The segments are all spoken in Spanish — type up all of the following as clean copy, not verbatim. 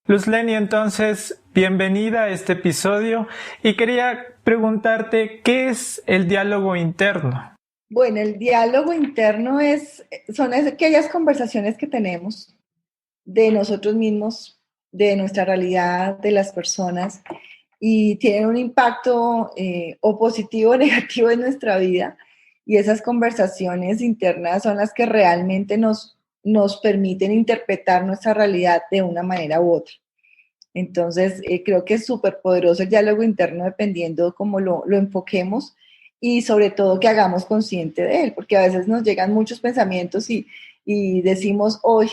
Luzleni, entonces, bienvenida a este episodio y quería preguntarte, ¿qué es el diálogo interno? Bueno, el diálogo interno son aquellas conversaciones que tenemos de nosotros mismos, de nuestra realidad, de las personas, y tienen un impacto o positivo o negativo en nuestra vida. Y esas conversaciones internas son las que realmente nos permiten interpretar nuestra realidad de una manera u otra. Entonces, creo que es súper poderoso el diálogo interno dependiendo cómo lo enfoquemos y sobre todo que hagamos consciente de él, porque a veces nos llegan muchos pensamientos y decimos, hoy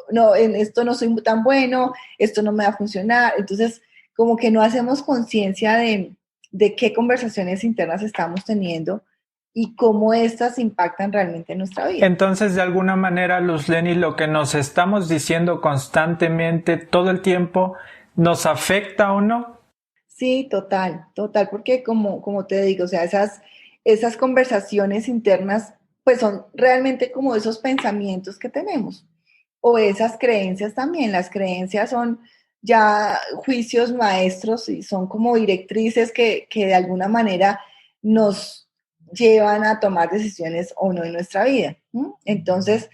no, en esto no soy tan bueno, esto no me va a funcionar. Entonces, como que no hacemos conciencia de qué conversaciones internas estamos teniendo y cómo estas impactan realmente en nuestra vida. Entonces, de alguna manera, Luzleni, lo que nos estamos diciendo constantemente, todo el tiempo, ¿nos afecta o no? Sí, total, porque como te digo, o sea, esas conversaciones internas, pues son realmente como esos pensamientos que tenemos, o esas creencias también. Las creencias son ya juicios maestros y son como directrices que de alguna manera nos llevan a tomar decisiones o no en nuestra vida. ¿No? Entonces,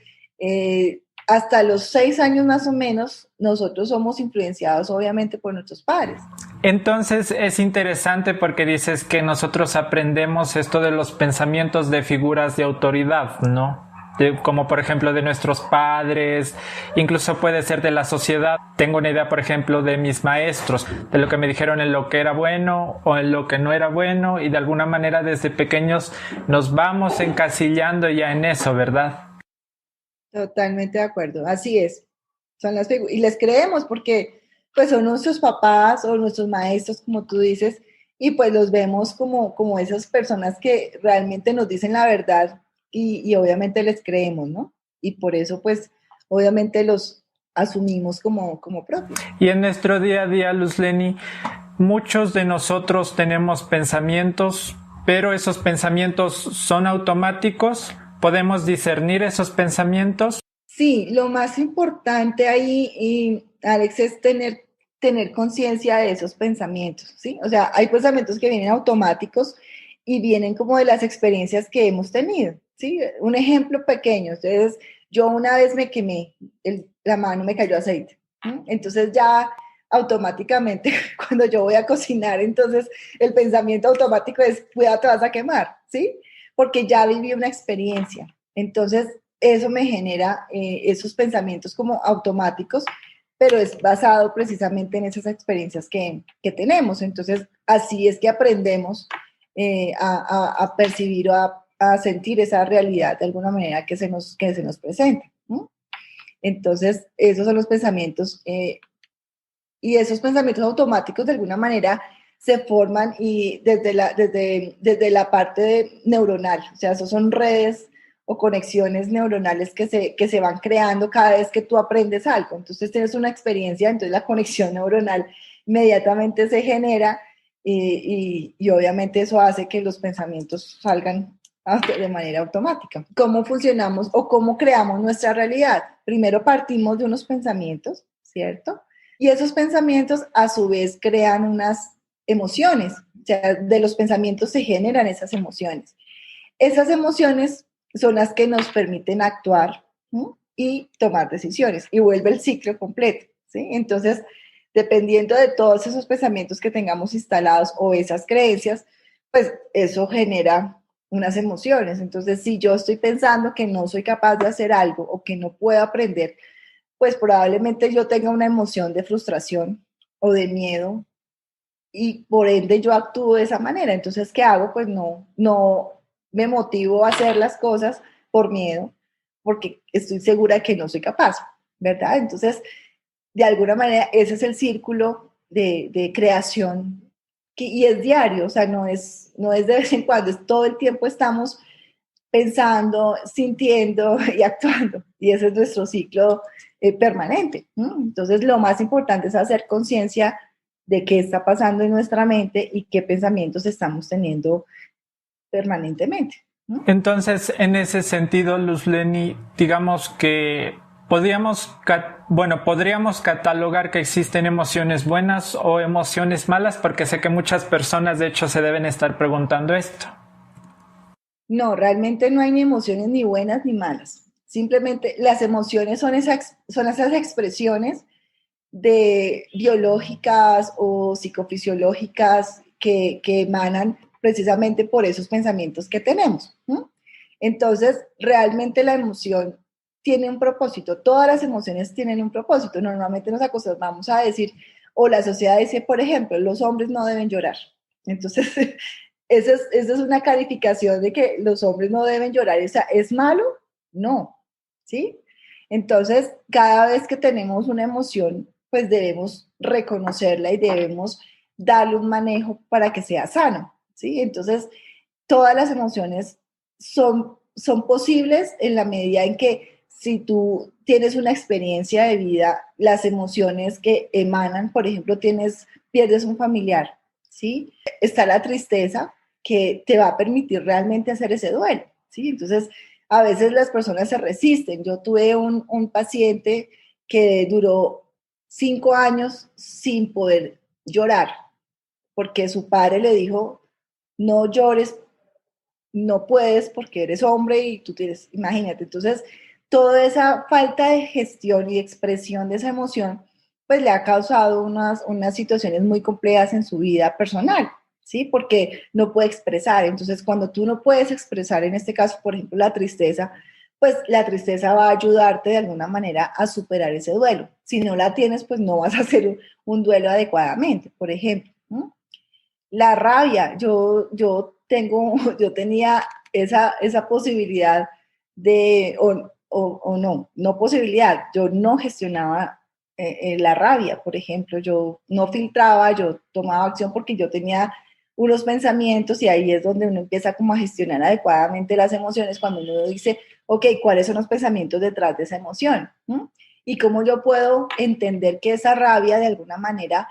hasta los 6 años más o menos, nosotros somos influenciados obviamente por nuestros padres. Entonces es interesante porque dices que nosotros aprendemos esto de los pensamientos de figuras de autoridad, ¿no? Como por ejemplo de nuestros padres, incluso puede ser de la sociedad. Tengo una idea, por ejemplo, de mis maestros, de lo que me dijeron en lo que era bueno o en lo que no era bueno, y de alguna manera desde pequeños nos vamos encasillando ya en eso, ¿verdad? Totalmente de acuerdo, así es. Y les creemos porque pues son nuestros papás o nuestros maestros, como tú dices, y pues los vemos como esas personas que realmente nos dicen la verdad y obviamente les creemos, ¿no? Y por eso pues obviamente los asumimos como propios. Y en nuestro día a día, Luzleni, muchos de nosotros tenemos pensamientos, pero esos pensamientos son automáticos. ¿Podemos discernir esos pensamientos? Sí, lo más importante ahí, Alex, es tener conciencia de esos pensamientos, ¿sí? O sea, hay pensamientos que vienen automáticos y vienen como de las experiencias que hemos tenido, ¿sí? Un ejemplo pequeño, entonces, yo una vez me quemé, la mano me cayó aceite, ¿sí? Entonces ya automáticamente cuando yo voy a cocinar, entonces el pensamiento automático es, cuidado, te vas a quemar, ¿sí? Porque ya viví una experiencia. Entonces, eso me genera esos pensamientos como automáticos, pero es basado precisamente en esas experiencias que tenemos. Entonces, así es que aprendemos a percibir o a sentir esa realidad de alguna manera que se nos presenta. ¿No? Entonces, esos son los pensamientos y esos pensamientos automáticos de alguna manera se forman y desde la parte neuronal, o sea, esos son redes o conexiones neuronales que se van creando cada vez que tú aprendes algo. Entonces tienes una experiencia, entonces la conexión neuronal inmediatamente se genera y obviamente eso hace que los pensamientos salgan de manera automática. ¿Cómo funcionamos o cómo creamos nuestra realidad? Primero partimos de unos pensamientos, ¿cierto? Y esos pensamientos a su vez crean unas emociones, o sea, de los pensamientos se generan esas emociones. Esas emociones son las que nos permiten actuar, ¿no? Y tomar decisiones y vuelve el ciclo completo, ¿sí? Entonces, dependiendo de todos esos pensamientos que tengamos instalados o esas creencias, pues eso genera unas emociones. Entonces, si yo estoy pensando que no soy capaz de hacer algo o que no puedo aprender, pues probablemente yo tenga una emoción de frustración o de miedo y por ende yo actúo de esa manera. Entonces, ¿qué hago? Pues no me motivo a hacer las cosas por miedo, porque estoy segura de que no soy capaz, ¿verdad? Entonces, de alguna manera, ese es el círculo de creación y es diario, o sea, no es de vez en cuando, es todo el tiempo estamos pensando, sintiendo y actuando. Y ese es nuestro ciclo permanente. ¿No? Entonces, lo más importante es hacer conciencia de qué está pasando en nuestra mente y qué pensamientos estamos teniendo permanentemente. ¿No? Entonces, en ese sentido, Luzleni, digamos que Podríamos catalogar que existen emociones buenas o emociones malas, porque sé que muchas personas de hecho se deben estar preguntando esto. No, realmente no hay ni emociones ni buenas ni malas. Simplemente las emociones son esas expresiones de biológicas o psicofisiológicas que emanan precisamente por esos pensamientos que tenemos. ¿No? Entonces, realmente la emoción tiene un propósito. Todas las emociones tienen un propósito. Normalmente nos acostumbramos a decir, o la sociedad dice, por ejemplo, los hombres no deben llorar. Entonces, esa es una calificación de que los hombres no deben llorar. ¿Es malo? No, ¿sí? Entonces, cada vez que tenemos una emoción, pues debemos reconocerla y debemos darle un manejo para que sea sano, ¿sí? Entonces, todas las emociones son posibles en la medida en que si tú tienes una experiencia de vida, las emociones que emanan, por ejemplo, pierdes un familiar, ¿sí? Está la tristeza que te va a permitir realmente hacer ese duelo, ¿sí? Entonces, a veces las personas se resisten. Yo tuve un paciente que duró 5 años sin poder llorar, porque su padre le dijo, no llores, no puedes porque eres hombre y tú tienes, imagínate. Entonces, toda esa falta de gestión y expresión de esa emoción, pues le ha causado unas situaciones muy complejas en su vida personal, ¿sí? Porque no puede expresar. Entonces, cuando tú no puedes expresar, en este caso, por ejemplo, la tristeza, pues la tristeza va a ayudarte de alguna manera a superar ese duelo. Si no la tienes, pues no vas a hacer un duelo adecuadamente, por ejemplo, ¿no? La rabia, yo tenía esa posibilidad de, o no posibilidad, yo no gestionaba la rabia, por ejemplo, yo no filtraba, yo tomaba acción porque yo tenía unos pensamientos y ahí es donde uno empieza como a gestionar adecuadamente las emociones cuando uno dice, ok, ¿cuáles son los pensamientos detrás de esa emoción? ¿Mm? Y cómo yo puedo entender que esa rabia de alguna manera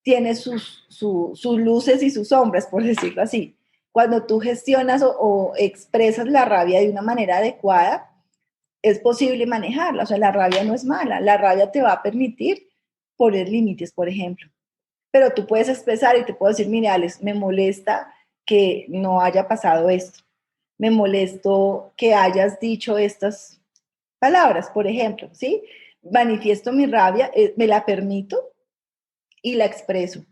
tiene sus luces y sus sombras, por decirlo así. Cuando tú gestionas o expresas la rabia de una manera adecuada, es posible manejarla. O sea, la rabia no es mala. La rabia te va a permitir poner límites, por ejemplo. Pero tú puedes expresar y te puedo decir, mire, Alex, me molesta que no haya pasado esto. Me molesto que hayas dicho estas palabras, por ejemplo, ¿sí? Manifiesto mi rabia, me la permito y la expreso,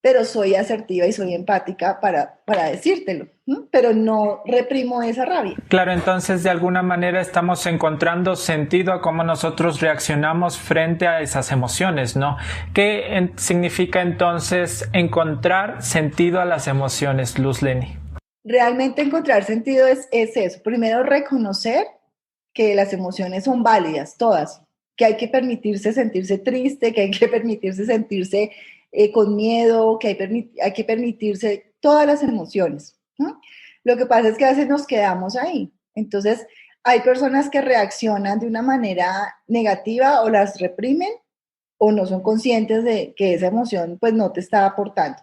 pero soy asertiva y soy empática para decírtelo, ¿no? Pero no reprimo esa rabia. Claro, entonces de alguna manera estamos encontrando sentido a cómo nosotros reaccionamos frente a esas emociones, ¿no? ¿Qué significa entonces encontrar sentido a las emociones, Luz Leni? Realmente encontrar sentido es eso. Primero, reconocer que las emociones son válidas, todas, que hay que permitirse sentirse triste, que hay que permitirse sentirse con miedo, que hay que permitirse todas las emociones, ¿no? Lo que pasa es que a veces nos quedamos ahí. Entonces, hay personas que reaccionan de una manera negativa o las reprimen o no son conscientes de que esa emoción pues no te está aportando.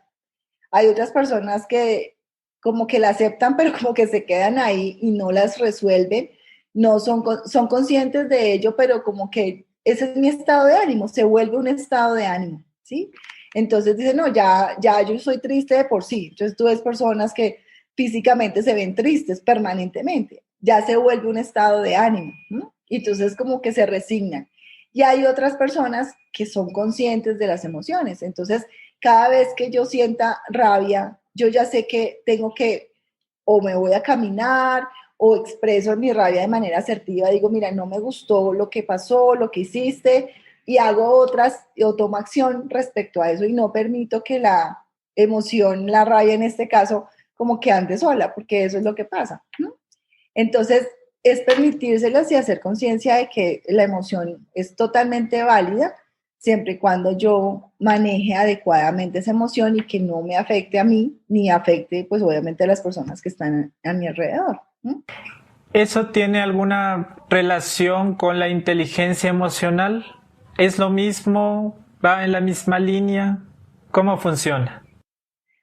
Hay otras personas que como que la aceptan, pero como que se quedan ahí y no las resuelven, no son conscientes de ello, pero como que ese es mi estado de ánimo, se vuelve un estado de ánimo, ¿sí? Entonces dicen, no, ya yo soy triste de por sí. Entonces tú ves personas que físicamente se ven tristes permanentemente, ya se vuelve un estado de ánimo, ¿no? Y entonces como que se resignan. Y hay otras personas que son conscientes de las emociones, entonces cada vez que yo sienta rabia, yo ya sé que tengo que, o me voy a caminar, o expreso mi rabia de manera asertiva, digo, mira, no me gustó lo que pasó, lo que hiciste, y hago otras, o tomo acción respecto a eso, y no permito que la emoción, la rabia en este caso, como que ande sola, porque eso es lo que pasa, ¿no? Entonces, es permitírselas y hacer conciencia de que la emoción es totalmente válida, siempre y cuando yo maneje adecuadamente esa emoción y que no me afecte a mí, ni afecte, pues obviamente a las personas que están a mi alrededor, ¿no? ¿Eso tiene alguna relación con la inteligencia emocional? ¿Es lo mismo? ¿Va en la misma línea? ¿Cómo funciona?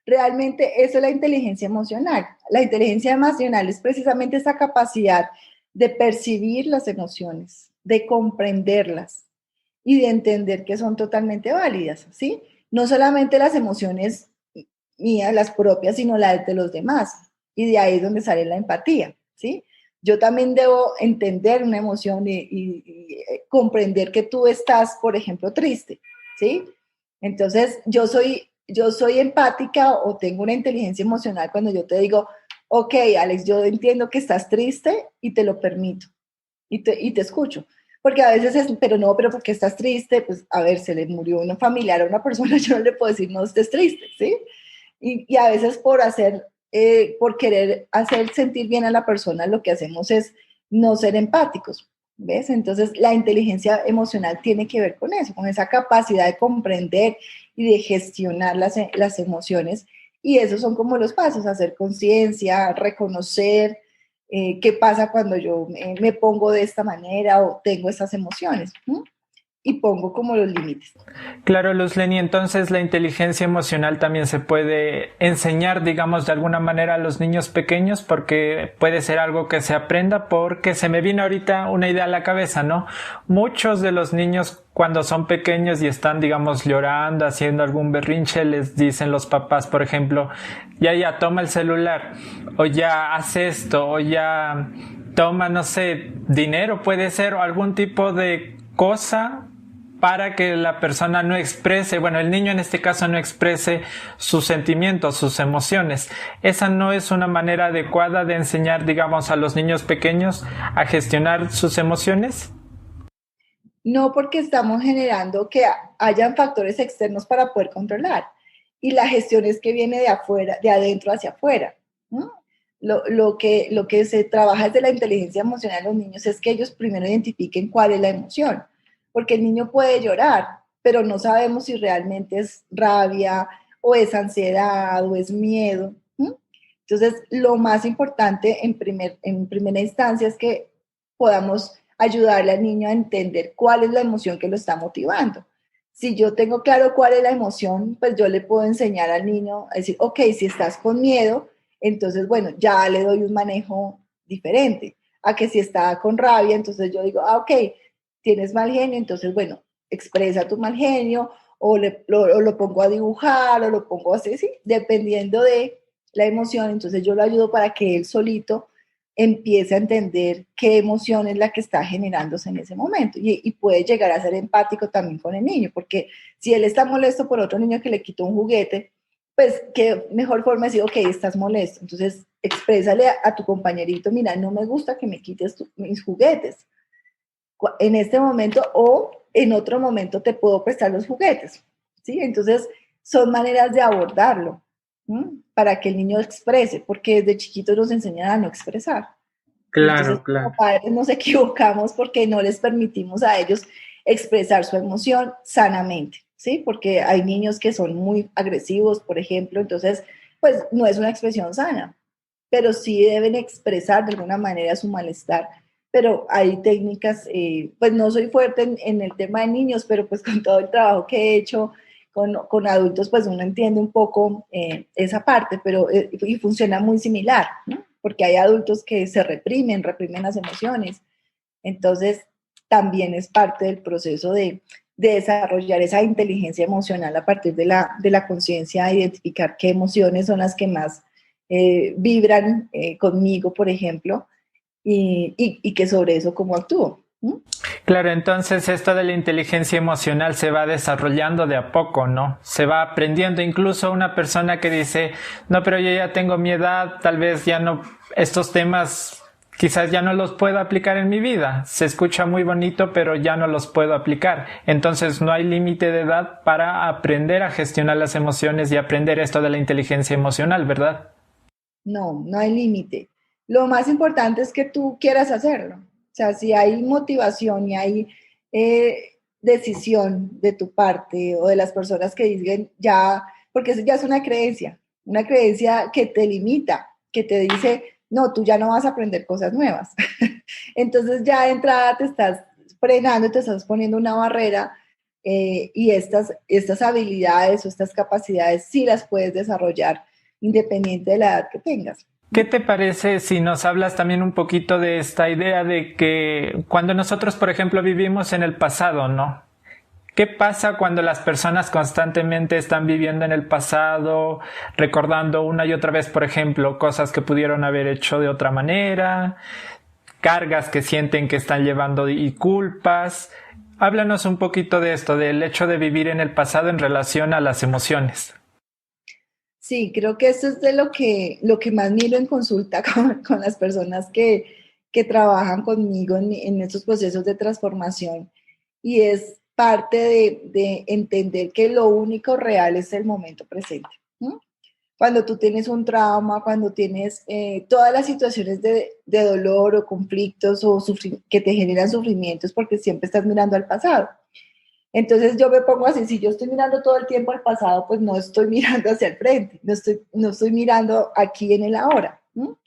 Realmente eso es la inteligencia emocional. La inteligencia emocional es precisamente esa capacidad de percibir las emociones, de comprenderlas y de entender que son totalmente válidas, ¿sí? No solamente las emociones mías, las propias, sino las de los demás. Y de ahí es donde sale la empatía, ¿sí? Yo también debo entender una emoción y comprender que tú estás, por ejemplo, triste, ¿sí? Entonces, yo soy empática o tengo una inteligencia emocional cuando yo te digo, ok, Alex, yo entiendo que estás triste y te lo permito y te escucho. Porque a veces es, pero no, pero porque estás triste, pues a ver, se le murió una familiar a una persona, yo no le puedo decir no estés triste, ¿sí? Y a veces por querer hacer sentir bien a la persona, lo que hacemos es no ser empáticos, ¿ves? Entonces la inteligencia emocional tiene que ver con eso, con esa capacidad de comprender y de gestionar las emociones. Y esos son como los pasos, hacer conciencia, reconocer qué pasa cuando yo me pongo de esta manera o tengo estas emociones. ¿Mm? Y pongo como los límites. Claro, Luz Leni, entonces la inteligencia emocional también se puede enseñar, digamos, de alguna manera a los niños pequeños, porque puede ser algo que se aprenda, porque se me vino ahorita una idea a la cabeza, ¿no? Muchos de los niños cuando son pequeños y están, digamos, llorando, haciendo algún berrinche, les dicen los papás, por ejemplo, ya, toma el celular, o ya haz esto, o ya toma, no sé, dinero, puede ser, o algún tipo de cosa para que la persona no exprese, bueno, el niño en este caso no exprese sus sentimientos, sus emociones. Esa no es una manera adecuada de enseñar, digamos, a los niños pequeños a gestionar sus emociones. No, porque estamos generando que hayan factores externos para poder controlar. Y la gestión es que viene de afuera, de adentro hacia afuera, ¿no? Lo que se trabaja desde la inteligencia emocional de los niños es que ellos primero identifiquen cuál es la emoción. Porque el niño puede llorar, pero no sabemos si realmente es rabia o es ansiedad o es miedo. ¿Mm? Entonces, lo más importante en primera instancia es que podamos ayudarle al niño a entender cuál es la emoción que lo está motivando. Si yo tengo claro cuál es la emoción, pues yo le puedo enseñar al niño a decir, ok, si estás con miedo, entonces, bueno, ya le doy un manejo diferente. A que si está con rabia, entonces yo digo, ok, tienes mal genio, entonces, bueno, expresa tu mal genio o lo pongo a dibujar o lo pongo así, ¿sí? Dependiendo de la emoción, entonces yo lo ayudo para que él solito empiece a entender qué emoción es la que está generándose en ese momento y puede llegar a ser empático también con el niño, porque si él está molesto por otro niño que le quitó un juguete, pues qué mejor forma de decir, ok, estás molesto, entonces exprésale a tu compañerito, mira, no me gusta que me quites mis juguetes en este momento o en otro momento te puedo prestar los juguetes, ¿sí? Entonces son maneras de abordarlo, ¿sí? Para que el niño exprese, porque desde chiquitos nos enseñan a no expresar. Y entonces Claro, como claro. padres nos equivocamos porque no les permitimos a ellos expresar su emoción sanamente, ¿sí? Porque hay niños que son muy agresivos, por ejemplo, entonces pues no es una expresión sana, pero sí deben expresar de alguna manera su malestar. Pero hay técnicas, pues no soy fuerte en el tema de niños, pero pues con todo el trabajo que he hecho con adultos, pues uno entiende un poco esa parte, pero y funciona muy similar, ¿no? Porque hay adultos que se reprimen las emociones. Entonces, también es parte del proceso de desarrollar esa inteligencia emocional a partir de la conciencia, identificar qué emociones son las que más vibran conmigo, por ejemplo, y que sobre eso cómo actúo. ¿Mm? Claro, entonces esto de la inteligencia emocional se va desarrollando de a poco, ¿no? Se va aprendiendo. Incluso una persona que dice, no, pero yo ya tengo mi edad, tal vez ya no, estos temas quizás ya no los puedo aplicar en mi vida. Se escucha muy bonito, pero ya no los puedo aplicar. Entonces no hay límite de edad para aprender a gestionar las emociones y aprender esto de la inteligencia emocional, ¿verdad? No, no hay límite. Lo más importante es que tú quieras hacerlo. O sea, si hay motivación y hay decisión de tu parte o de las personas que digan ya, porque eso ya es una creencia que te limita, que te dice, no, tú ya no vas a aprender cosas nuevas. Entonces ya de entrada te estás frenando, te estás poniendo una barrera y estas habilidades o estas capacidades sí las puedes desarrollar independiente de la edad que tengas. ¿Qué te parece si nos hablas también un poquito de esta idea de que cuando nosotros, por ejemplo, vivimos en el pasado, ¿no? ¿Qué pasa cuando las personas constantemente están viviendo en el pasado, recordando una y otra vez, por ejemplo, cosas que pudieron haber hecho de otra manera, cargas que sienten que están llevando y culpas? Háblanos un poquito de esto, del hecho de vivir en el pasado en relación a las emociones. Sí, creo que esto es de lo que más miro en consulta con las personas que trabajan conmigo en estos procesos de transformación. Y es parte de entender que lo único real es el momento presente. ¿No? Cuando tú tienes un trauma, cuando tienes todas las situaciones de dolor o conflictos o que te generan sufrimientos porque siempre estás mirando al pasado. Entonces yo me pongo así, si yo estoy mirando todo el tiempo al pasado, pues no estoy mirando hacia el frente, no estoy mirando aquí en el ahora. ¿No?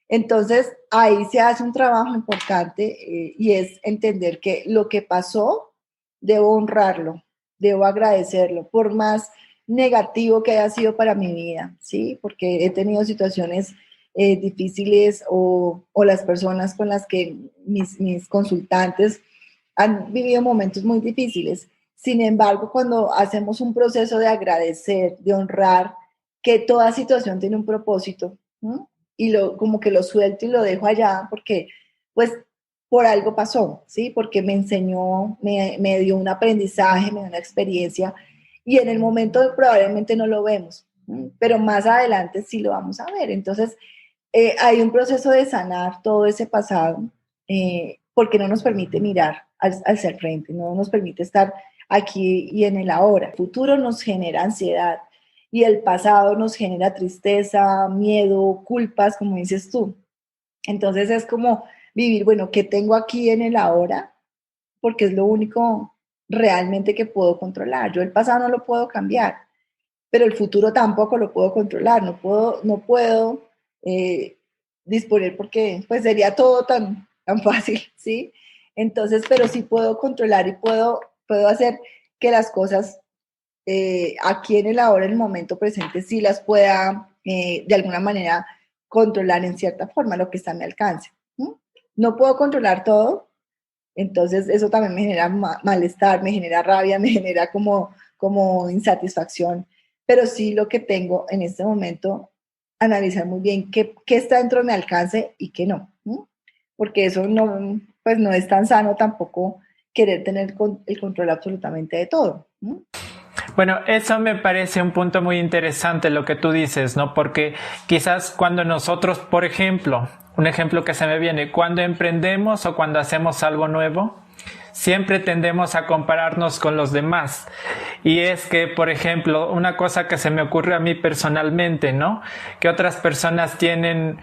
Entonces ahí se hace un trabajo importante y es entender que lo que pasó, debo honrarlo, debo agradecerlo, por más negativo que haya sido para mi vida, ¿sí? Porque he tenido situaciones difíciles o las personas con las que mis consultantes han vivido momentos muy difíciles. Sin embargo, cuando hacemos un proceso de agradecer, de honrar, que toda situación tiene un propósito, ¿no? Y como que lo suelto y lo dejo allá porque, pues, por algo pasó, ¿sí? Porque me enseñó, me dio un aprendizaje, me dio una experiencia y en el momento probablemente no lo vemos, ¿no? Pero más adelante sí lo vamos a ver. Entonces, hay un proceso de sanar todo ese pasado porque no nos permite mirar hacia el frente, no nos permite estar aquí y en el ahora. El futuro nos genera ansiedad y el pasado nos genera tristeza, miedo, culpas, como dices tú. Entonces es como vivir, bueno, ¿qué tengo aquí en el ahora? Porque es lo único realmente que puedo controlar. Yo el pasado no lo puedo cambiar, pero el futuro tampoco lo puedo controlar, no puedo eh, disponer porque pues sería todo tan fácil, ¿sí? Entonces, pero sí puedo controlar y puedo hacer que las cosas aquí en el ahora, en el momento presente, sí las pueda de alguna manera controlar en cierta forma lo que está a mi alcance. ¿No? No puedo controlar todo, entonces eso también me genera malestar, me genera rabia, me genera como insatisfacción, pero sí lo que tengo en este momento, analizar muy bien qué está dentro de mi alcance y qué no, ¿no? Porque eso no, pues no es tan sano tampoco querer tener el control absolutamente de todo, ¿no? Bueno, eso me parece un punto muy interesante lo que tú dices, ¿no? Porque quizás cuando nosotros, por ejemplo, un ejemplo que se me viene, cuando emprendemos o cuando hacemos algo nuevo, siempre tendemos a compararnos con los demás. Y es que, por ejemplo, una cosa que se me ocurre a mí personalmente, ¿no? Que otras personas tienen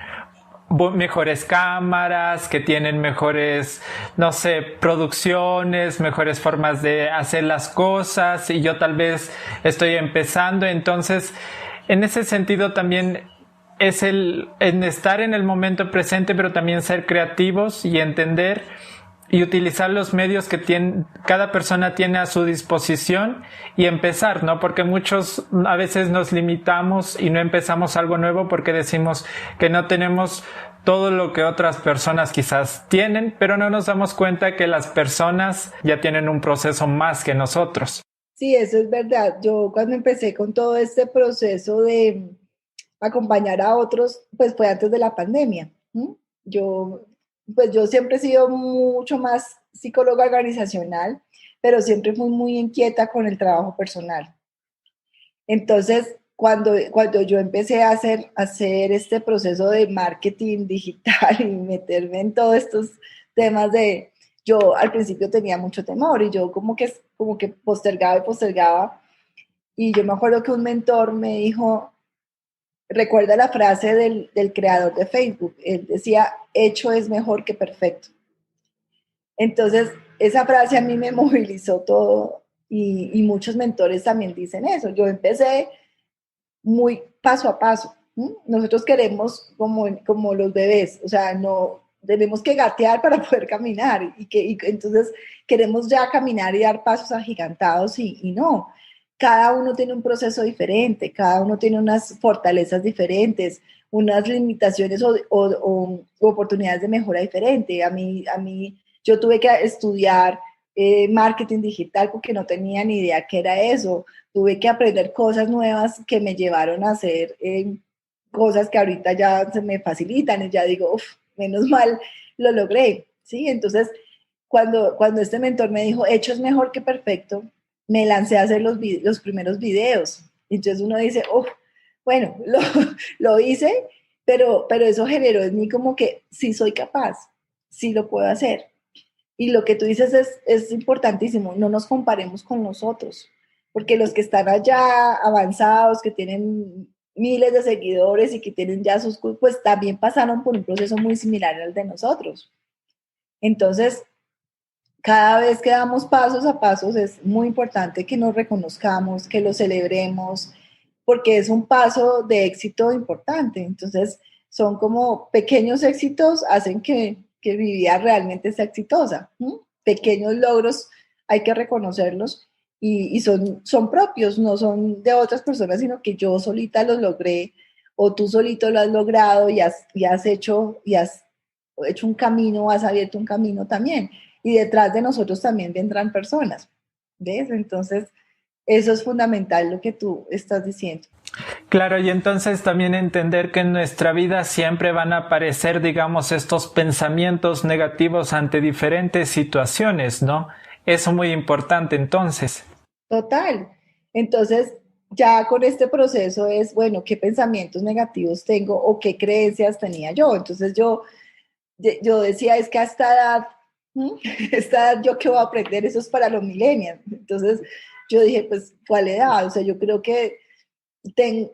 mejores cámaras, que tienen mejores, no sé, producciones, mejores formas de hacer las cosas y yo tal vez estoy empezando. Entonces, en ese sentido también es en estar en el momento presente, pero también ser creativos y entender y utilizar los medios que cada persona tiene a su disposición y empezar, ¿no? Porque muchos a veces nos limitamos y no empezamos algo nuevo porque decimos que no tenemos todo lo que otras personas quizás tienen, pero no nos damos cuenta que las personas ya tienen un proceso más que nosotros. Sí, eso es verdad. Yo cuando empecé con todo este proceso de acompañar a otros, pues fue antes de la pandemia. ¿Mm? Yo, pues yo siempre he sido mucho más psicóloga organizacional, pero siempre fui muy inquieta con el trabajo personal. Entonces, cuando yo empecé a hacer este proceso de marketing digital y meterme en todos estos temas yo al principio tenía mucho temor y yo como que postergaba y postergaba. Y yo me acuerdo que un mentor me dijo, recuerda la frase del creador de Facebook, él decía, hecho es mejor que perfecto. Entonces, esa frase a mí me movilizó todo y muchos mentores también dicen eso. Yo empecé muy paso a paso. ¿Sí? Nosotros queremos como los bebés, o sea, no tenemos que gatear para poder caminar y entonces queremos ya caminar y dar pasos agigantados y no. Cada uno tiene un proceso diferente, cada uno tiene unas fortalezas diferentes, unas limitaciones o oportunidades de mejora diferente. Yo tuve que estudiar marketing digital porque no tenía ni idea qué era eso. Tuve que aprender cosas nuevas que me llevaron a hacer cosas que ahorita ya se me facilitan y ya digo, uff, menos mal lo logré, ¿sí? Entonces, cuando este mentor me dijo, hecho es mejor que perfecto, me lancé a hacer los primeros videos. Entonces uno dice, uff, bueno, lo hice, pero eso generó en mí como que sí soy capaz, sí lo puedo hacer. Y lo que tú dices es importantísimo, no nos comparemos con nosotros, porque los que están allá avanzados, que tienen miles de seguidores y que tienen ya sus, pues también pasaron por un proceso muy similar al de nosotros. Entonces, cada vez que damos pasos a pasos es muy importante que nos reconozcamos, que lo celebremos, porque es un paso de éxito importante. Entonces, son como pequeños éxitos hacen que mi vida realmente sea exitosa. ¿Sí? Pequeños logros hay que reconocerlos y son propios, no son de otras personas, sino que yo solita los logré o tú solito lo has logrado y has hecho un camino, has abierto un camino también. Y detrás de nosotros también vendrán personas. ¿Ves? Entonces, eso es fundamental lo que tú estás diciendo. Claro, y entonces también entender que en nuestra vida siempre van a aparecer, digamos, estos pensamientos negativos ante diferentes situaciones, ¿no? Eso es muy importante entonces. Total. Entonces, ya con este proceso es, bueno, ¿qué pensamientos negativos tengo o qué creencias tenía yo? Entonces yo decía, es que a esta edad, esta edad, ¿yo qué voy a aprender? Eso es para los millennials. Entonces yo dije, pues, ¿cuál edad? O sea, yo creo que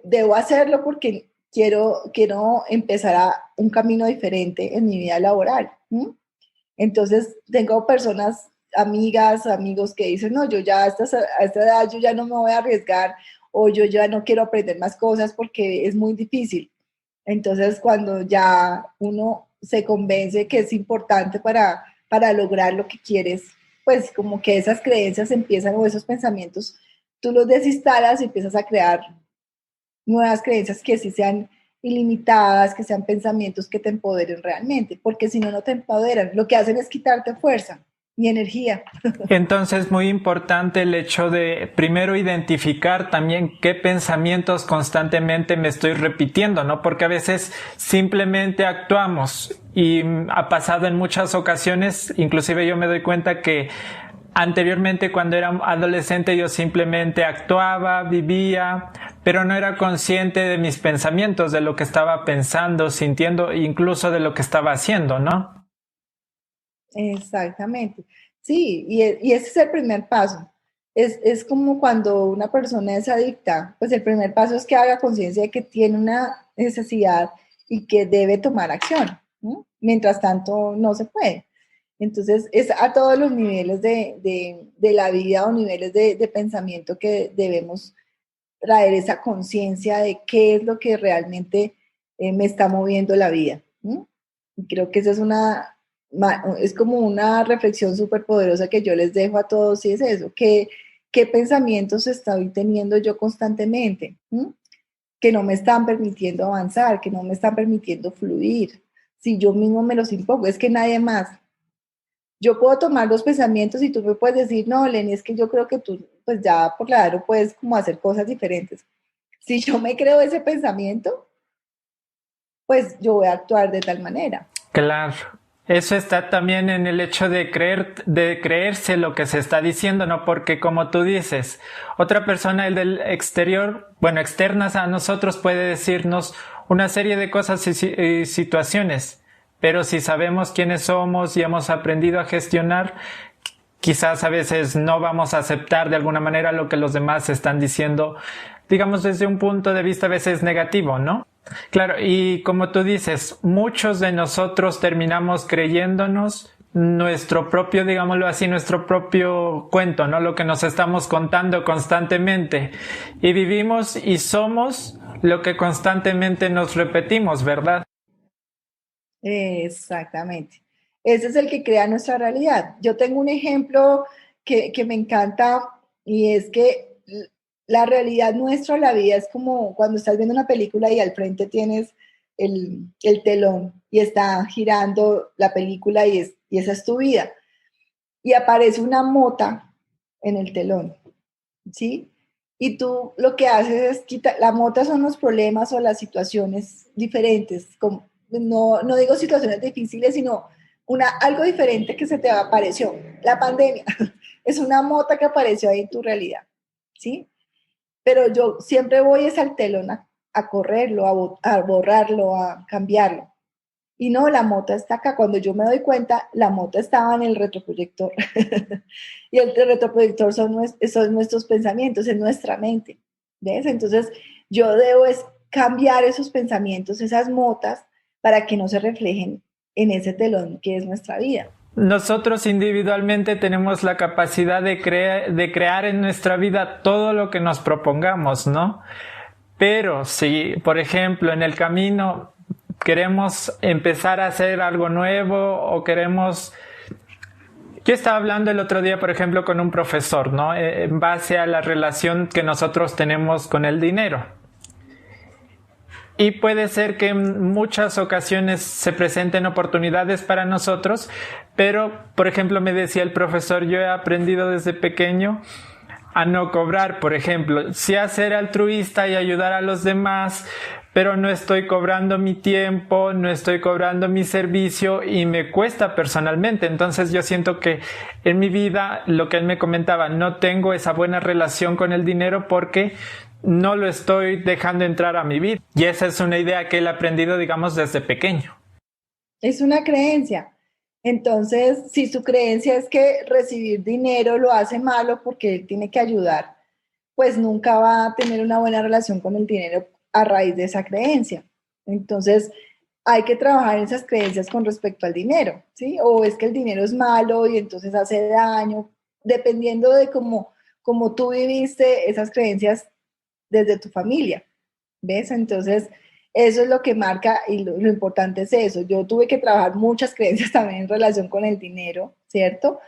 debo hacerlo porque quiero empezar un camino diferente en mi vida laboral. Entonces, tengo personas, amigas, amigos que dicen, no, yo ya a esta edad yo ya no me voy a arriesgar o yo ya no quiero aprender más cosas porque es muy difícil. Entonces, cuando ya uno se convence que es importante para lograr lo que quieres, pues como que esas creencias empiezan o esos pensamientos, tú los desinstalas y empiezas a crear nuevas creencias que sí sean ilimitadas, que sean pensamientos que te empoderen realmente, porque si no, no te empoderan. Lo que hacen es quitarte fuerza y energía. Entonces, muy importante el hecho de primero identificar también qué pensamientos constantemente me estoy repitiendo, ¿no? Porque a veces simplemente actuamos y ha pasado en muchas ocasiones, inclusive yo me doy cuenta que anteriormente cuando era adolescente yo simplemente actuaba, vivía, pero no era consciente de mis pensamientos, de lo que estaba pensando, sintiendo, incluso de lo que estaba haciendo, ¿no? Exactamente. Sí, y ese es el primer paso. Es como cuando una persona es adicta, pues el primer paso es que haga conciencia de que tiene una necesidad y que debe tomar acción. ¿No? Mientras tanto, no se puede. Entonces, es a todos los niveles de la vida o niveles de pensamiento que debemos traer esa conciencia de qué es lo que realmente me está moviendo la vida. ¿No? Y creo que esa es como una reflexión súper poderosa que yo les dejo a todos y es eso, qué pensamientos estoy teniendo yo constantemente, ¿no? Que no me están permitiendo avanzar, que no me están permitiendo fluir. Si yo mismo me los impongo, es que nadie más. Yo puedo tomar los pensamientos y tú me puedes decir, no, Lenny, es que yo creo que tú, pues ya por la edad no puedes como hacer cosas diferentes. Si yo me creo ese pensamiento, pues yo voy a actuar de tal manera. Claro. Eso está también en el hecho de creerse lo que se está diciendo, ¿no? Porque como tú dices, otra persona, el del exterior, bueno, externas a nosotros puede decirnos una serie de cosas y situaciones, pero si sabemos quiénes somos y hemos aprendido a gestionar, quizás a veces no vamos a aceptar de alguna manera lo que los demás están diciendo, digamos desde un punto de vista a veces negativo, ¿no? Claro, y como tú dices, muchos de nosotros terminamos creyéndonos nuestro propio, digámoslo así, nuestro propio cuento, ¿no? Lo que nos estamos contando constantemente. Y vivimos y somos lo que constantemente nos repetimos, ¿verdad? Exactamente. Ese es el que crea nuestra realidad. Yo tengo un ejemplo que me encanta y es que la realidad nuestra, la vida es como cuando estás viendo una película y al frente tienes el telón y está girando la película y esa es tu vida. Y aparece una mota en el telón, ¿sí? Y tú lo que haces es quitar, la mota son los problemas o las situaciones diferentes, como, no digo situaciones difíciles, sino algo diferente que se te apareció. La pandemia es una mota que apareció ahí en tu realidad, ¿sí? Pero yo siempre voy es al telón a correrlo, a borrarlo, a cambiarlo. Y no, la mota está acá. Cuando yo me doy cuenta, la mota estaba en el retroproyector. Y el retroproyector son nuestros pensamientos, en nuestra mente. ¿Ves? Entonces, yo debo es cambiar esos pensamientos, esas motas, para que no se reflejen en ese telón que es nuestra vida. Nosotros individualmente tenemos la capacidad de crear en nuestra vida todo lo que nos propongamos, ¿no? Pero si, por ejemplo, en el camino queremos empezar a hacer algo nuevo o queremos... Yo estaba hablando el otro día, por ejemplo, con un profesor, ¿no? En base a la relación que nosotros tenemos con el dinero. Y puede ser que en muchas ocasiones se presenten oportunidades para nosotros, pero, por ejemplo, me decía el profesor, yo he aprendido desde pequeño a no cobrar, por ejemplo, sí a ser altruista y ayudar a los demás, pero no estoy cobrando mi tiempo, no estoy cobrando mi servicio y me cuesta personalmente. Entonces yo siento que en mi vida, lo que él me comentaba, no tengo esa buena relación con el dinero porque no lo estoy dejando entrar a mi vida. Y esa es una idea que él ha aprendido, digamos, desde pequeño. Es una creencia. Entonces, si su creencia es que recibir dinero lo hace malo porque él tiene que ayudar, pues nunca va a tener una buena relación con el dinero a raíz de esa creencia. Entonces, hay que trabajar en esas creencias con respecto al dinero, ¿sí? O es que el dinero es malo y entonces hace daño, dependiendo de cómo tú viviste esas creencias desde tu familia, ¿ves? Entonces, eso es lo que marca y lo importante es eso. Yo tuve que trabajar muchas creencias también en relación con el dinero, ¿cierto?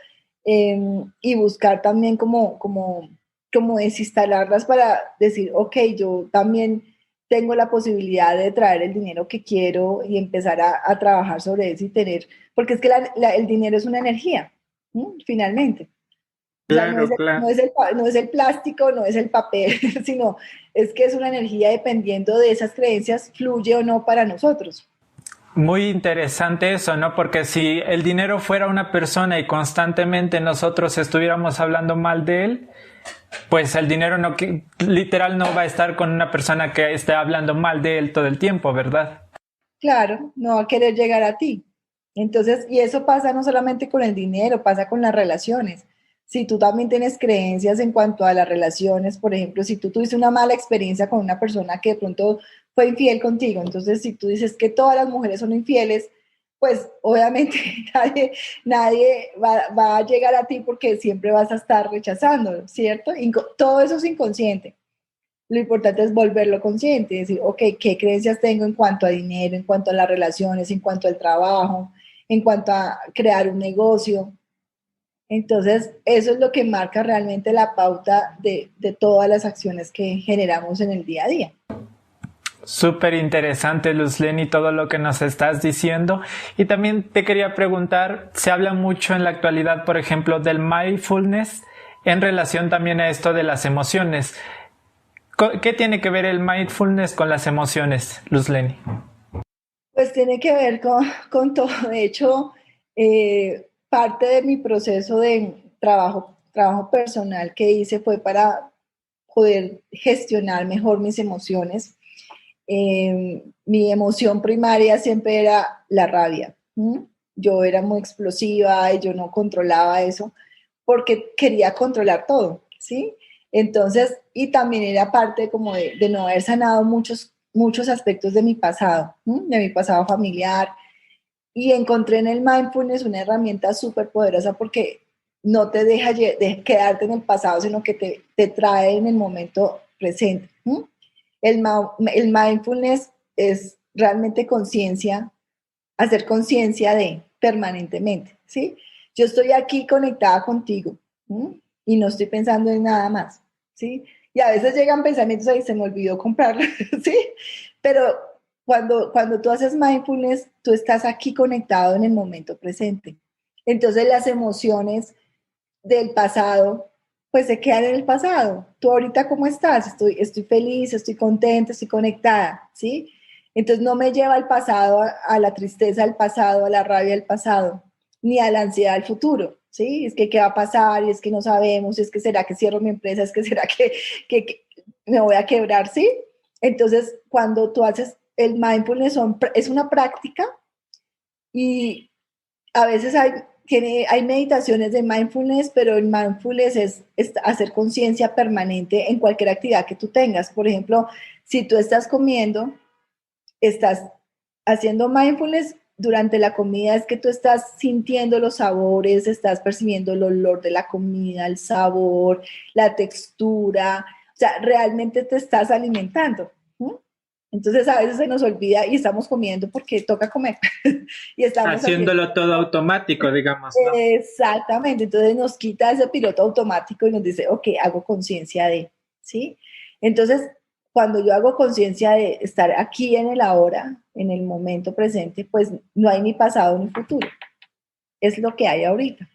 Y buscar también como desinstalarlas para decir, ok, yo también tengo la posibilidad de traer el dinero que quiero y empezar a trabajar sobre eso y tener, porque es que el dinero es una energía, ¿no? Finalmente. O sea, Claro, claro. no es el plástico, no es el papel, sino es que es una energía dependiendo de esas creencias, fluye o no para nosotros. Muy interesante eso, ¿no? Porque si el dinero fuera una persona y constantemente nosotros estuviéramos hablando mal de él, pues el dinero no, literal no va a estar con una persona que esté hablando mal de él todo el tiempo, ¿verdad? Claro, no va a querer llegar a ti. Entonces, y eso pasa no solamente con el dinero, pasa con las relaciones. Si tú también tienes creencias en cuanto a las relaciones, por ejemplo, si tú tuviste una mala experiencia con una persona que de pronto fue infiel contigo, entonces si tú dices que todas las mujeres son infieles, pues obviamente nadie va a llegar a ti porque siempre vas a estar rechazando, ¿cierto? Todo eso es inconsciente. Lo importante es volverlo consciente, decir, ok, ¿qué creencias tengo en cuanto a dinero, en cuanto a las relaciones, en cuanto al trabajo, en cuanto a crear un negocio? Entonces, eso es lo que marca realmente la pauta de todas las acciones que generamos en el día a día. Súper interesante, Luzleni, todo lo que nos estás diciendo. Y también te quería preguntar, se habla mucho en la actualidad, por ejemplo, del mindfulness en relación también a esto de las emociones. ¿Qué tiene que ver el mindfulness con las emociones, Luzleni? Pues tiene que ver con todo. De hecho, parte de mi proceso de trabajo personal que hice fue para poder gestionar mejor mis emociones. Mi emoción primaria siempre era la rabia. ¿Mm? Yo era muy explosiva y yo no controlaba eso porque quería controlar todo, ¿sí? Entonces, y también era parte como de no haber sanado muchos aspectos de mi pasado, de mi pasado familiar. Y encontré en el mindfulness una herramienta súper poderosa porque no te deja de quedarte en el pasado, sino que te trae en el momento presente. El mindfulness es realmente conciencia, hacer conciencia de permanentemente, ¿sí? Yo estoy aquí conectada contigo, ¿sí? Y no estoy pensando en nada más, ¿sí? Y a veces llegan pensamientos ahí, se me olvidó comprar, ¿sí? Pero cuando tú haces mindfulness, tú estás aquí conectado en el momento presente. Entonces las emociones del pasado, pues se quedan en el pasado. ¿Tú ahorita cómo estás? Estoy feliz, estoy contenta, estoy conectada, ¿sí? Entonces no me lleva al pasado, a la tristeza del pasado, a la rabia del pasado, ni a la ansiedad del futuro, ¿sí? Es que qué va a pasar, y es que no sabemos, es que será que cierro mi empresa, es que será que me voy a quebrar, ¿sí? Entonces, cuando tú haces el mindfulness, es una práctica y a veces hay meditaciones de mindfulness, pero el mindfulness es hacer conciencia permanente en cualquier actividad que tú tengas. Por ejemplo, si tú estás comiendo, estás haciendo mindfulness durante la comida, es que tú estás sintiendo los sabores, estás percibiendo el olor de la comida, el sabor, la textura, o sea, realmente te estás alimentando. ¿Mm? Entonces a veces se nos olvida y estamos comiendo porque toca comer y estamos haciendo. Haciéndolo todo automático, digamos, ¿no? Exactamente, entonces nos quita ese piloto automático y nos dice, ok, hago conciencia de, ¿sí? Entonces, cuando yo hago conciencia de estar aquí en el ahora, en el momento presente, pues no hay ni pasado ni futuro, es lo que hay ahorita.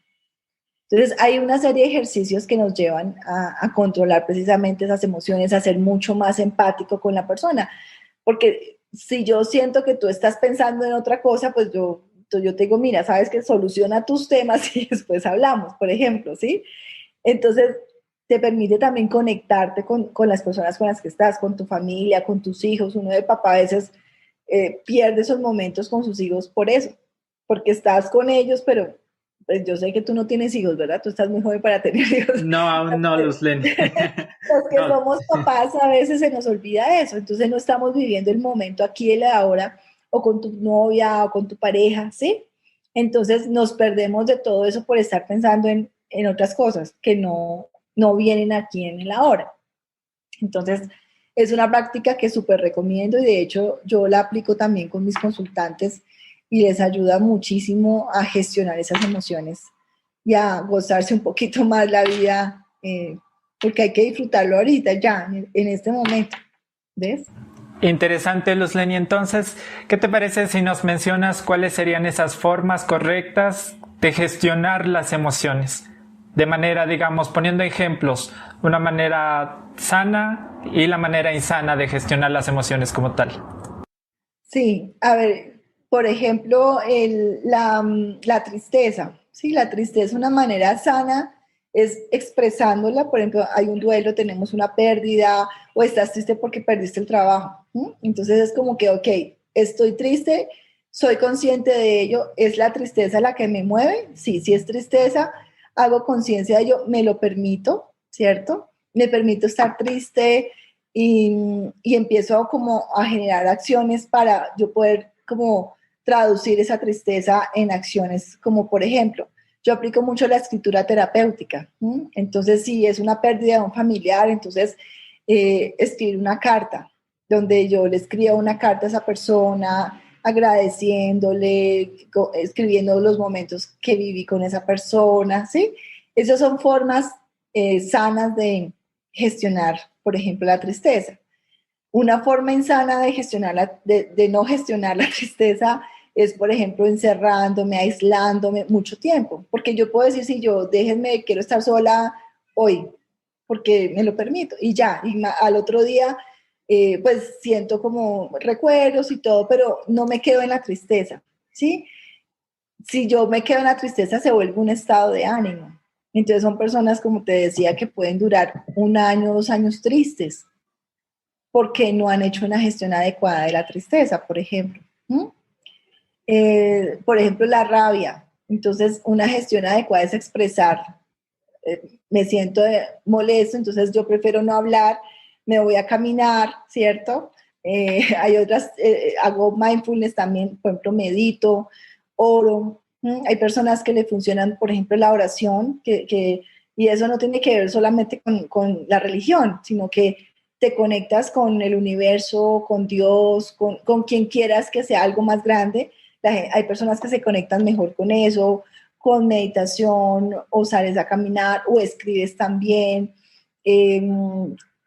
Entonces, hay una serie de ejercicios que nos llevan a controlar precisamente esas emociones, a ser mucho más empático con la persona, porque si yo siento que tú estás pensando en otra cosa, pues yo te digo, mira, sabes que soluciona tus temas y después hablamos, por ejemplo, ¿sí? Entonces, te permite también conectarte con las personas con las que estás, con tu familia, con tus hijos. Uno de papá a veces pierde esos momentos con sus hijos por eso, porque estás con ellos, pero pues yo sé que tú no tienes hijos, ¿verdad? Tú estás muy joven para tener hijos. No, aún no, Luzlen. Los que No. somos papás a veces se nos olvida eso, entonces no estamos viviendo el momento aquí y el ahora, o con tu novia o con tu pareja, ¿sí? Entonces nos perdemos de todo eso por estar pensando en otras cosas que no vienen aquí en el ahora. Entonces es una práctica que súper recomiendo y de hecho yo la aplico también con mis consultantes y les ayuda muchísimo a gestionar esas emociones y a gozarse un poquito más la vida, porque hay que disfrutarlo ahorita, ya, en este momento. ¿Ves? Interesante, Luzlen. Y entonces, ¿qué te parece si nos mencionas cuáles serían esas formas correctas de gestionar las emociones? De manera, digamos, poniendo ejemplos, una manera sana y la manera insana de gestionar las emociones como tal. Sí, a ver, por ejemplo, la tristeza, ¿sí? La tristeza, una manera sana es expresándola, por ejemplo, hay un duelo, tenemos una pérdida o estás triste porque perdiste el trabajo. ¿Sí? Entonces es como que, ok, estoy triste, soy consciente de ello, ¿es la tristeza la que me mueve? Sí, sí es tristeza, hago conciencia de ello, me lo permito, ¿cierto? Me permito estar triste, y empiezo como a generar acciones para yo poder como traducir esa tristeza en acciones, como por ejemplo, yo aplico mucho la escritura terapéutica. ¿Sí? Entonces, si es una pérdida de un familiar, entonces escribir una carta, donde yo le escribo una carta a esa persona, agradeciéndole, escribiendo los momentos que viví con esa persona, ¿sí? Esas son formas sanas de gestionar, por ejemplo, la tristeza. Una forma insana de de no gestionar la tristeza es, por ejemplo, encerrándome, aislándome mucho tiempo, porque yo puedo decir, si yo déjenme, quiero estar sola hoy, porque me lo permito, y ya, al otro día, pues siento como recuerdos y todo, pero no me quedo en la tristeza, ¿sí? Si yo me quedo en la tristeza, se vuelve un estado de ánimo. Entonces son personas, como te decía, que pueden durar 1 año, 2 años tristes, porque no han hecho una gestión adecuada de la tristeza, por ejemplo. ¿Mm? Por ejemplo, la rabia. Entonces, una gestión adecuada es expresar, me siento molesto, entonces yo prefiero no hablar, me voy a caminar, ¿cierto? Hay otras, hago mindfulness también, por ejemplo, medito, oro. Hay personas que le funcionan, por ejemplo, la oración, y eso no tiene que ver solamente con la religión, sino que te conectas con el universo, con Dios, con quien quieras que sea algo más grande. Hay personas que se conectan mejor con eso, con meditación, o sales a caminar, o escribes también. Eh,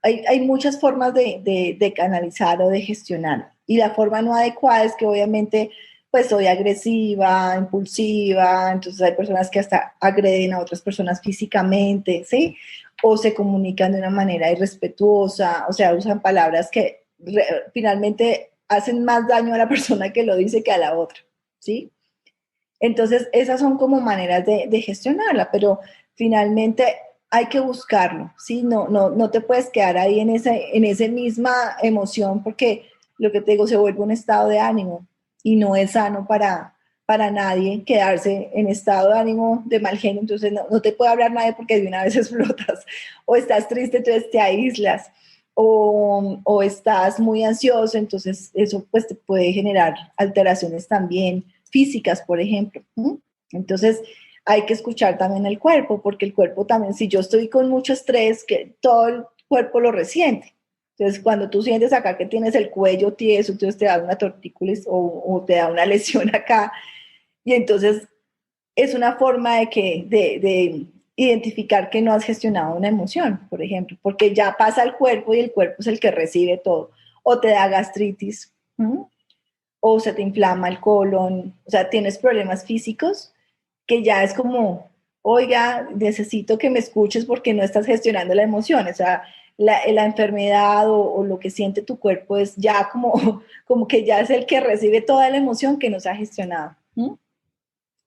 hay muchas formas de canalizar o de gestionar. Y la forma no adecuada es que obviamente pues soy agresiva, impulsiva, entonces hay personas que hasta agreden a otras personas físicamente, ¿sí? O se comunican de una manera irrespetuosa, o sea, usan palabras que finalmente hacen más daño a la persona que lo dice que a la otra, ¿sí? Entonces, esas son como maneras de gestionarla, pero finalmente hay que buscarlo, ¿sí? No te puedes quedar ahí en esa misma emoción porque lo que te digo se vuelve un estado de ánimo y no es sano para nadie quedarse en estado de ánimo de mal genio, entonces no te puede hablar nadie porque de una vez explotas, o estás triste, entonces te aíslas, o estás muy ansioso, entonces eso pues te puede generar alteraciones también físicas, por ejemplo. Entonces, hay que escuchar también el cuerpo, porque el cuerpo también, si yo estoy con mucho estrés, que todo el cuerpo lo resiente. Entonces, cuando tú sientes acá que tienes el cuello tieso, entonces te da una tortícolis o te da una lesión acá, y entonces es una forma de identificar que no has gestionado una emoción, por ejemplo, porque ya pasa al cuerpo y el cuerpo es el que recibe todo, o te da gastritis, o se te inflama el colon, o sea, tienes problemas físicos que ya es como, oiga, necesito que me escuches porque no estás gestionando la emoción, o sea, la enfermedad o lo que siente tu cuerpo es ya como, como que ya es el que recibe toda la emoción que no se ha gestionado.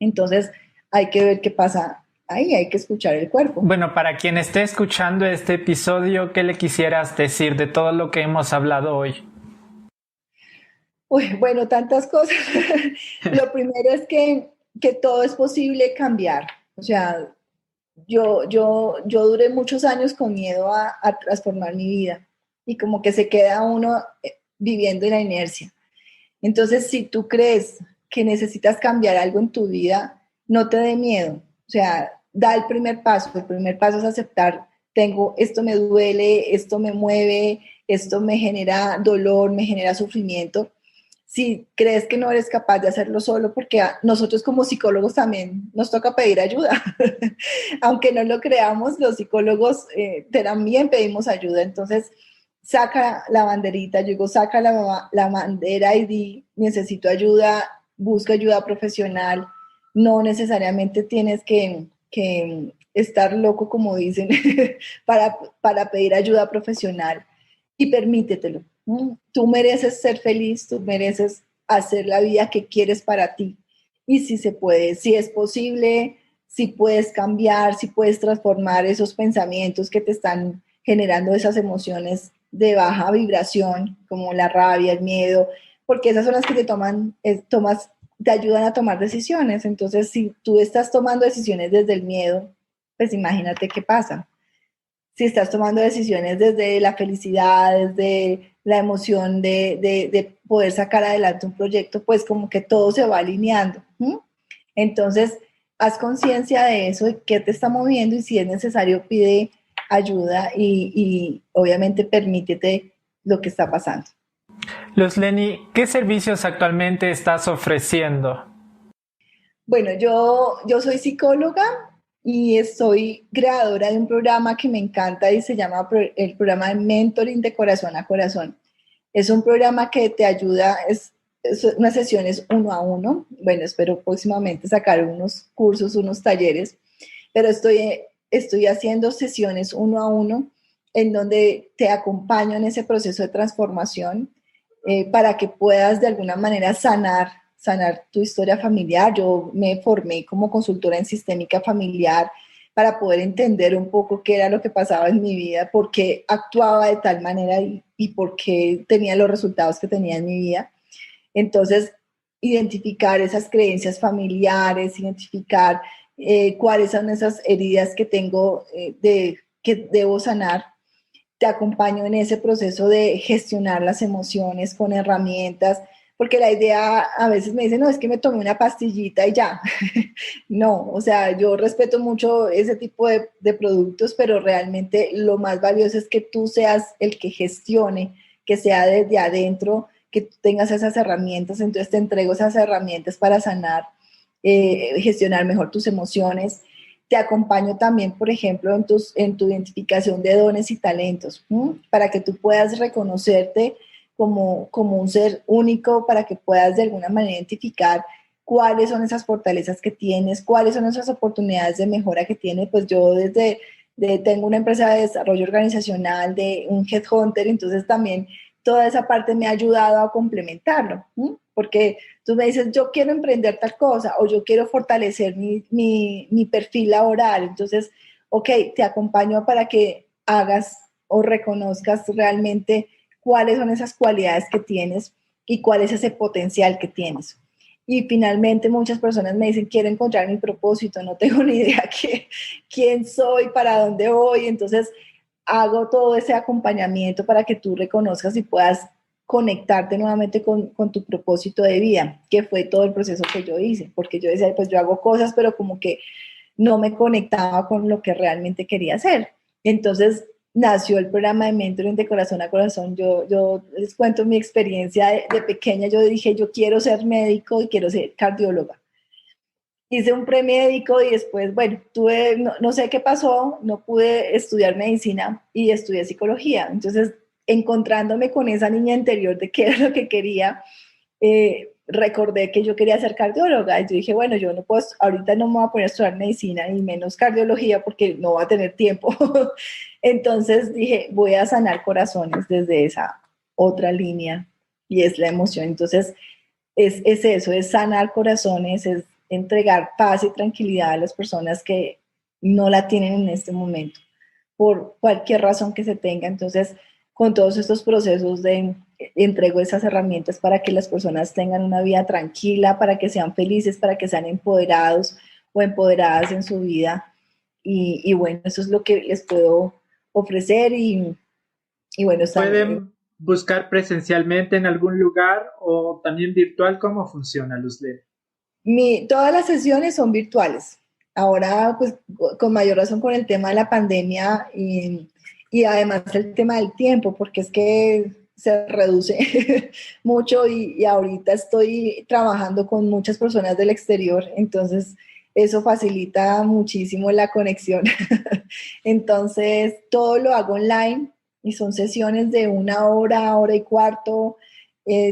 Entonces, hay que ver qué pasa ahí, hay que escuchar el cuerpo. Bueno, para quien esté escuchando este episodio, ¿qué le quisieras decir de todo lo que hemos hablado hoy? Uy, bueno, tantas cosas. Lo primero es que todo es posible cambiar. O sea, yo duré muchos años con miedo a transformar mi vida y como que se queda uno viviendo en la inercia. Entonces, si tú crees que necesitas cambiar algo en tu vida, no te dé miedo. O sea, da el primer paso. El primer paso es aceptar, tengo, esto me duele, esto me mueve, esto me genera dolor, me genera sufrimiento. Si crees que no eres capaz de hacerlo solo, porque a nosotros como psicólogos también nos toca pedir ayuda. Aunque no lo creamos, los psicólogos también pedimos ayuda. Entonces, saca la banderita, yo digo, saca la bandera y di, necesito ayuda, busca ayuda profesional. No necesariamente tienes que estar loco, como dicen, para pedir ayuda profesional y permítetelo. Tú mereces ser feliz, tú mereces hacer la vida que quieres para ti. Y si se puede, si es posible, si puedes cambiar, si puedes transformar esos pensamientos que te están generando esas emociones de baja vibración, como la rabia, el miedo, porque esas son las que te ayudan a tomar decisiones. Entonces, si tú estás tomando decisiones desde el miedo, pues imagínate qué pasa. Si estás tomando decisiones desde la felicidad, desde la emoción de poder sacar adelante un proyecto, pues como que todo se va alineando. Entonces, haz conciencia de eso, de qué te está moviendo y si es necesario pide ayuda y obviamente permítete lo que está pasando. Luz Leni, ¿qué servicios actualmente estás ofreciendo? Bueno, yo soy psicóloga y soy creadora de un programa que me encanta y se llama el programa de Mentoring de Corazón a Corazón. Es un programa que te ayuda, es unas sesiones uno a uno. Bueno, espero próximamente sacar unos cursos, unos talleres, pero estoy haciendo sesiones uno a uno en donde te acompaño en ese proceso de transformación para que puedas de alguna manera sanar tu historia familiar. Yo me formé como consultora en sistémica familiar para poder entender un poco qué era lo que pasaba en mi vida, por qué actuaba de tal manera y por qué tenía los resultados que tenía en mi vida. Entonces, identificar esas creencias familiares, identificar cuáles son esas heridas que tengo que debo sanar. Te acompaño en ese proceso de gestionar las emociones con herramientas, porque la idea a veces me dicen, no, es que me tomé una pastillita y ya. No, o sea, yo respeto mucho ese tipo de productos, pero realmente lo más valioso es que tú seas el que gestione, que sea desde adentro, que tú tengas esas herramientas, entonces te entrego esas herramientas para sanar, gestionar mejor tus emociones. Te acompaño también, por ejemplo, en tu identificación de dones y talentos, para que tú puedas reconocerte como un ser único para que puedas de alguna manera identificar cuáles son esas fortalezas que tienes, cuáles son esas oportunidades de mejora que tienes. Pues yo tengo una empresa de desarrollo organizacional, de un headhunter, entonces también toda esa parte me ha ayudado a complementarlo, ¿sí? Porque tú me dices, yo quiero emprender tal cosa o yo quiero fortalecer mi perfil laboral, entonces, ok, te acompaño para que hagas o reconozcas realmente cuáles son esas cualidades que tienes y cuál es ese potencial que tienes. Y finalmente muchas personas me dicen, quiero encontrar mi propósito, no tengo ni idea quién soy, para dónde voy. Entonces hago todo ese acompañamiento para que tú reconozcas y puedas conectarte nuevamente con tu propósito de vida, que fue todo el proceso que yo hice, porque yo decía, pues yo hago cosas, pero como que no me conectaba con lo que realmente quería hacer. Entonces nació el programa de mentoring de corazón a corazón. Yo les cuento mi experiencia de pequeña. Yo dije, yo quiero ser médico y quiero ser cardióloga. Hice un premédico y después, bueno, no sé qué pasó, no pude estudiar medicina y estudié psicología. Entonces, encontrándome con esa niña interior de qué era lo que quería, recordé que yo quería ser cardióloga. Y yo dije, bueno, yo no puedo, ahorita no me voy a poner a estudiar medicina y menos cardiología porque no voy a tener tiempo. Entonces dije, voy a sanar corazones desde esa otra línea y es la emoción. Entonces es eso, es sanar corazones, es entregar paz y tranquilidad a las personas que no la tienen en este momento, por cualquier razón que se tenga. Entonces, con todos estos procesos entrego esas herramientas para que las personas tengan una vida tranquila, para que sean felices, para que sean empoderados o empoderadas en su vida. Y bueno, eso es lo que les puedo ofrecer y bueno, ¿Pueden buscar presencialmente en algún lugar o también virtual? ¿Cómo funciona, Luzleni? Todas las sesiones son virtuales. Ahora, pues, con mayor razón con el tema de la pandemia y además el tema del tiempo, porque es que se reduce mucho y ahorita estoy trabajando con muchas personas del exterior, entonces eso facilita muchísimo la conexión. Entonces, todo lo hago online y son sesiones de 1 hora, hora y cuarto,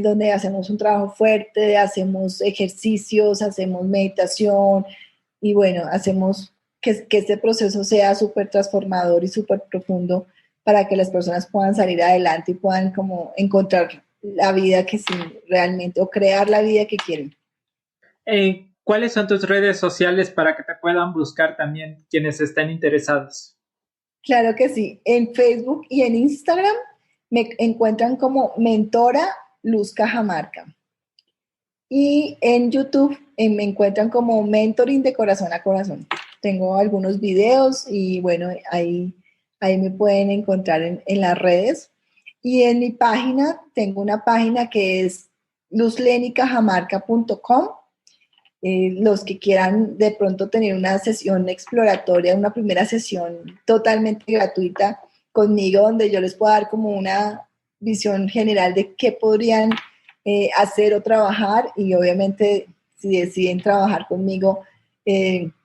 donde hacemos un trabajo fuerte, hacemos ejercicios, hacemos meditación y bueno, hacemos que este proceso sea súper transformador y súper profundo para que las personas puedan salir adelante y puedan como encontrar la vida que sí realmente, o crear la vida que quieren. ¿Cuáles son tus redes sociales para que te puedan buscar también quienes estén interesados? Claro que sí. En Facebook y en Instagram me encuentran como Mentora Luz Cajamarca. Y en YouTube me encuentran como Mentoring de Corazón a Corazón. Tengo algunos videos y bueno, ahí me pueden encontrar en las redes. Y en mi página, tengo una página que es luzlenicajamarca.com. Los que quieran de pronto tener una sesión exploratoria, una primera sesión totalmente gratuita conmigo, donde yo les pueda dar como una visión general de qué podrían hacer o trabajar, y obviamente si deciden trabajar conmigo,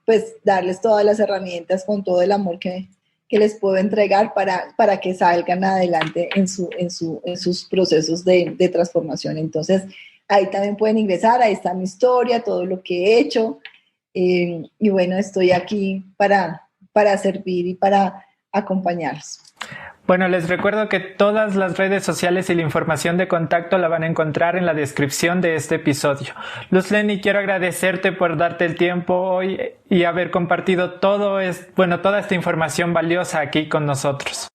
pues darles todas las herramientas con todo el amor que les puedo entregar para que salgan adelante en sus procesos de transformación. Entonces, ahí también pueden ingresar, ahí está mi historia, todo lo que he hecho, y bueno, estoy aquí para servir y para acompañarlos. Bueno, les recuerdo que todas las redes sociales y la información de contacto la van a encontrar en la descripción de este episodio. Luzleni, quiero agradecerte por darte el tiempo hoy y haber compartido toda esta información valiosa aquí con nosotros.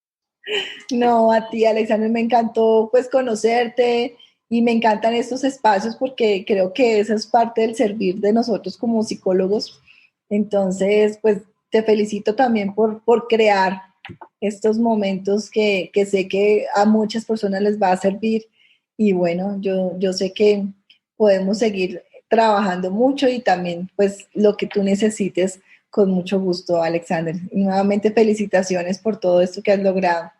No, a ti, Alexander, me encantó pues conocerte y me encantan estos espacios porque creo que esa es parte del servir de nosotros como psicólogos. Entonces, pues te felicito también por crear estos momentos que sé que a muchas personas les va a servir, y bueno, yo sé que podemos seguir trabajando mucho y también pues lo que tú necesites, con mucho gusto, Alexander. Y nuevamente felicitaciones por todo esto que has logrado.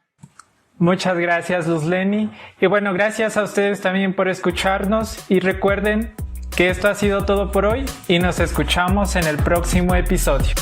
Muchas gracias, Luzleni. Y bueno, gracias a ustedes también por escucharnos, y recuerden que esto ha sido todo por hoy y nos escuchamos en el próximo episodio.